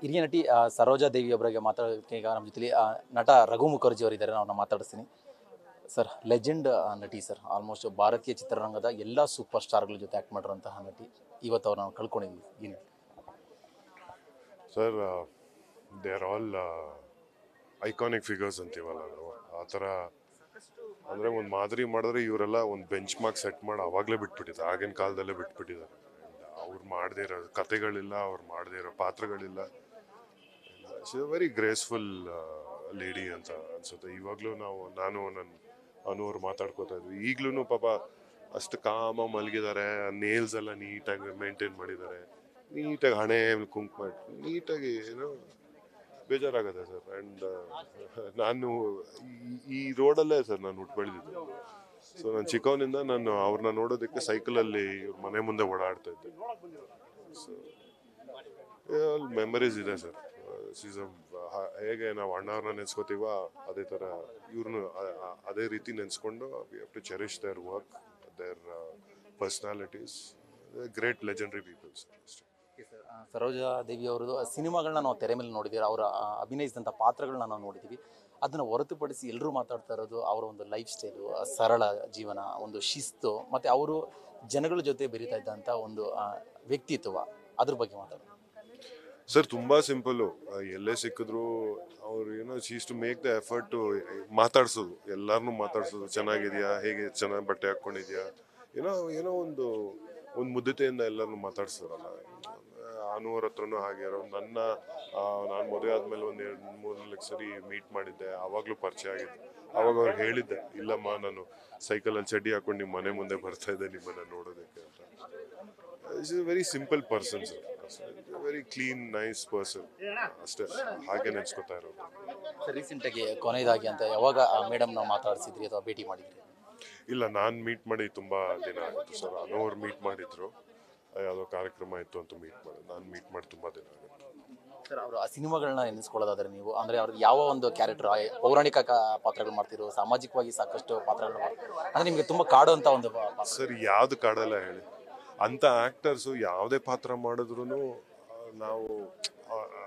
ಹಿರಿಯ ನಟಿ ಸರೋಜಾ ದೇವಿ ಅವರಿಗೆ ಮಾತಾಡೋದಕ್ಕೆ ಈಗ ನಮ್ಮ ಜೊತೆಲಿ ನಟ ರಘು ಮುಖರ್ಜಿ ಅವರಿದ್ದಾರೆ. ಅವ್ರನ್ನ ಮಾತಾಡಿಸ್ತೀನಿ. ಸರ್, ಲೆಜೆಂಡ್ ನಟಿ ಸರ್. ಆಲ್ಮೋಸ್ಟ್ ಭಾರತೀಯ ಚಿತ್ರರಂಗದ ಎಲ್ಲ ಸೂಪರ್ ಸ್ಟಾರ್ಗಳ ಜೊತೆ ಆ್ಯಕ್ಟ್ ಮಾಡಿರೋಂತಹ ನಟಿ. ಇವತ್ತು ಅವ್ರು ನಾವು ಕಳ್ಕೊಂಡಿದ್ದೀವಿ. ಏನು sir, they are all iconic figures ಅಂತೀವಲ್ಲ ನಾವು, ಆ ಥರ. ಅಂದರೆ ಒಂದು ಮಾದರಿ ಮಾಡಿದ್ರೆ ಇವರೆಲ್ಲ ಒಂದು ಬೆಂಚ್ ಮಾರ್ಕ್ ಸೆಟ್ ಮಾಡಿ ಆವಾಗಲೇ ಬಿಟ್ಬಿಟ್ಟಿದ್ದಾರೆ, ಆಗಿನ ಕಾಲದಲ್ಲೇ ಬಿಟ್ಬಿಟ್ಟಿದ್ದಾರೆ. ಅವ್ರು ಮಾಡದೇ ಇರೋ ಕತೆಗಳಿಲ್ಲ, ಅವ್ರು ಮಾಡದೇ ಇರೋ ಪಾತ್ರಗಳಿಲ್ಲ. She is very graceful lady ಅಂತ ಅನ್ಸುತ್ತೆ. ಇವಾಗಲೂ ನಾನು ನನ್ನ ಅನುವ್ರು ಮಾತಾಡ್ಕೋತಾ ಇದ್ವಿ. ಈಗಲೂ ಪಾಪ ಅಷ್ಟು ಕಾಮ ಮಲಗಿದ್ದಾರೆ. ನೇಲ್ಸ್ ಎಲ್ಲ ನೀಟಾಗಿ ಮೇಂಟೈನ್ ಮಾಡಿದ್ದಾರೆ, ನೀಟಾಗಿ ಹಣೆ ಕುಂಕುಮ ನೀಟಾಗಿ ಏನೋ ಬೇಜಾರಾಗುತ್ತೆ ಸರ್. ಆ್ಯಂಡ್ ನಾನು ಈ ರೋಡಲ್ಲೇ ಸರ್ ನಾನು ಹುಟ್ಟು ಬೆಳೆದಿದ್ದು. ಸೊ ನಾನು ಚಿಕ್ಕವನಿಂದ ನಾನು ಅವ್ರನ್ನ ನೋಡೋದಕ್ಕೆ ಸೈಕಲಲ್ಲಿ ಇವ್ರ ಮನೆ ಮುಂದೆ ಓಡಾಡ್ತಾ ಇದ್ದೆ. ಸೊ ಮೆಮರೀಸ್ ಇದೆ ಸರ್. ಹೇಗೆ ನಾವು ಅಣ್ಣವ್ರನ್ನ ನೆನೆಸ್ಕೋತೀವ ಅದೇ ಥರ ಇವ್ರನ್ನೂ ಅದೇ ರೀತಿ ನೆನೆಸ್ಕೊಂಡು we have to cherish their work, their personalities. Great legendary peoples. Saroja Devi ಅವರದು ಸಿನಿಮಾಗಳನ್ನ ನಾವು ತೆರೆ ಮೇಲೆ ನೋಡಿದ್ದೀವಿ, ಅವರ ಅಭಿನಯಿಸಿದಂಥ ಪಾತ್ರಗಳನ್ನ ನಾವು ನೋಡಿದ್ದೀವಿ. ಅದನ್ನು ಹೊರತುಪಡಿಸಿ ಎಲ್ಲರೂ ಮಾತಾಡ್ತಾ ಇರೋದು ಅವರ ಒಂದು ಲೈಫ್ ಸ್ಟೈಲು, ಸರಳ ಜೀವನ, ಒಂದು ಶಿಸ್ತು, ಮತ್ತು ಅವರು ಜನಗಳ ಜೊತೆ ಬೆರೀತಾ ಇದ್ದಂಥ ಒಂದು ವ್ಯಕ್ತಿತ್ವ, ಅದ್ರ ಬಗ್ಗೆ ಮಾತಾಡೋದು. ಸರ್, ತುಂಬ ಸಿಂಪಲ್ಲು. ಎಲ್ಲೇ ಸಿಕ್ಕಿದ್ರು ಅವ್ರು she's to make the effort to ಮಾತಾಡ್ಸೋದು, ಎಲ್ಲರನ್ನೂ ಮಾತಾಡ್ಸೋದು. ಚೆನ್ನಾಗಿದೆಯಾ, ಹೇಗೆ ಚೆನ್ನಾಗಿ ಬಟ್ಟೆ ಹಾಕ್ಕೊಂಡಿದ್ಯಾ, ಏನೋ ಒಂದು ಮುದ್ದತೆಯಿಂದ ಎಲ್ಲರನ್ನೂ ಮಾತಾಡ್ಸೋರಲ್ಲ. ಅನುವರ ಹತ್ರನೂ ಹಾಗೆ. ನಾನು ಮದುವೆ ಆದಮೇಲೆ ಒಂದು 2-3 ಸರಿ ಮೀಟ್ ಮಾಡಿದ್ದೆ, ಆವಾಗಲೂ ಪರಿಚಯ ಆಗಿದ್ದೆ. ಆವಾಗ ಅವ್ರು ಹೇಳಿದ್ದೆ, ಇಲ್ಲಮ್ಮ ನಾನು ಸೈಕಲಲ್ಲಿ ಚಡ್ಡಿ ಹಾಕೊಂಡು ನಿಮ್ಮ ಮನೆ ಮುಂದೆ ಬರ್ತಾ ಇದ್ದೆ ನಿಮ್ಮನ್ನು ನೋಡೋದಕ್ಕೆ ಅಂತ. Is A very simple person sir. Very clean nice person ಅಷ್ಟೇ. ಹಾಗೆ ನೆನೆಸ್ಕೊತಾ ಇರೋದು. ರೀಸೆಂಟಾಗಿ ಕೊನೆಯದಾಗಿ ಅಂತ ಯಾವಾಗ ಮೇಡಮ್ ನಾವು ಮಾತಾಡಿಸಿದ್ರಿ ಅಥವಾ ಭೇಟಿ ಮಾಡಿದ್ರಿ? ಇಲ್ಲ, ನಾನು ಮೀಟ್ ಮಾಡಿ ತುಂಬ ದಿನ ಆಗಿತ್ತು ಸರ್. ಅನೋರು ಮೀಟ್ ಮಾಡಿದ್ರು, ಯಾವುದೋ ಕಾರ್ಯಕ್ರಮ ಇತ್ತು ಅಂತ ಮೀಟ್ ಮಾಡಿ. ನಾನು ಮೀಟ್ ಮಾಡಿ ತುಂಬ ದಿನ ಆಗಿತ್ತು ಸರ್. ಅವರು ಆ ಸಿನಿಮಾಗಳನ್ನ ನೆನೆಸ್ಕೊಳ್ಳೋದಾದ್ರೆ ನೀವು, ಅಂದರೆ ಅವ್ರಿಗೆ ಯಾವ ಒಂದು ಕ್ಯಾರೆಕ್ಟರ್, ಪೌರಾಣಿಕ ಪಾತ್ರಗಳು ಮಾಡ್ತಿರೋ, ಸಾಮಾಜಿಕವಾಗಿ ಸಾಕಷ್ಟು ಪಾತ್ರಗಳು ಮಾಡ್ತಿರೋ, ಅಂದರೆ ನಿಮಗೆ ತುಂಬ ಕಾಡುವಂಥ ಒಂದು ಸರ್? ಯಾವ್ದು ಕಾಡಲ್ಲ ಹೇಳಿ? ಅಂಥ ಆ್ಯಕ್ಟರ್ಸು ಯಾವುದೇ ಪಾತ್ರ ಮಾಡಿದ್ರು ನಾವು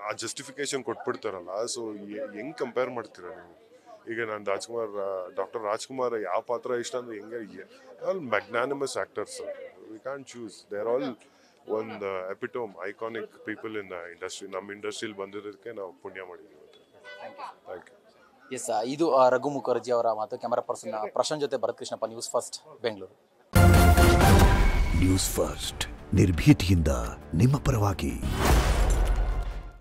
ಆ ಜಸ್ಟಿಫಿಕೇಶನ್ ಕೊಟ್ಬಿಡ್ತಾರಲ್ಲ. ಸೊ ಹೆಂಗೆ ಕಂಪೇರ್ ಮಾಡ್ತೀರಾ ನೀವು? ಈಗ ನಾನು ಡಾಕ್ಟರ್ ರಾಜ್ಕುಮಾರ್ ಯಾವ ಪಾತ್ರ ಇಷ್ಟ ಅಂದರೆ ಹೆಂಗೆ, all magnanimous actors. We can choose. They are all ಒಂದು epitome, iconic people in the industry. ನಮ್ಮ ಇಂಡಸ್ಟ್ರಿಲಿ ಬಂದಿರೋದಕ್ಕೆ ನಾವು ಪುಣ್ಯ ಮಾಡಿದ್ದೀವಿ. Thank you. ಎಸ್, ಇದು ರಘು ಮುಖರ್ಜಿ ಅವರ ಮಾತು. ಕ್ಯಾಮರಾ ಪರ್ಸನ್ ಪ್ರಶಾಂತ್ ಜೊತೆ Bharath Krishnappa, news first, Bengaluru. News first, ನಿರ್ಭೀತಿಯಿಂದ ನಿಮ್ಮ ಪರವಾಗಿ.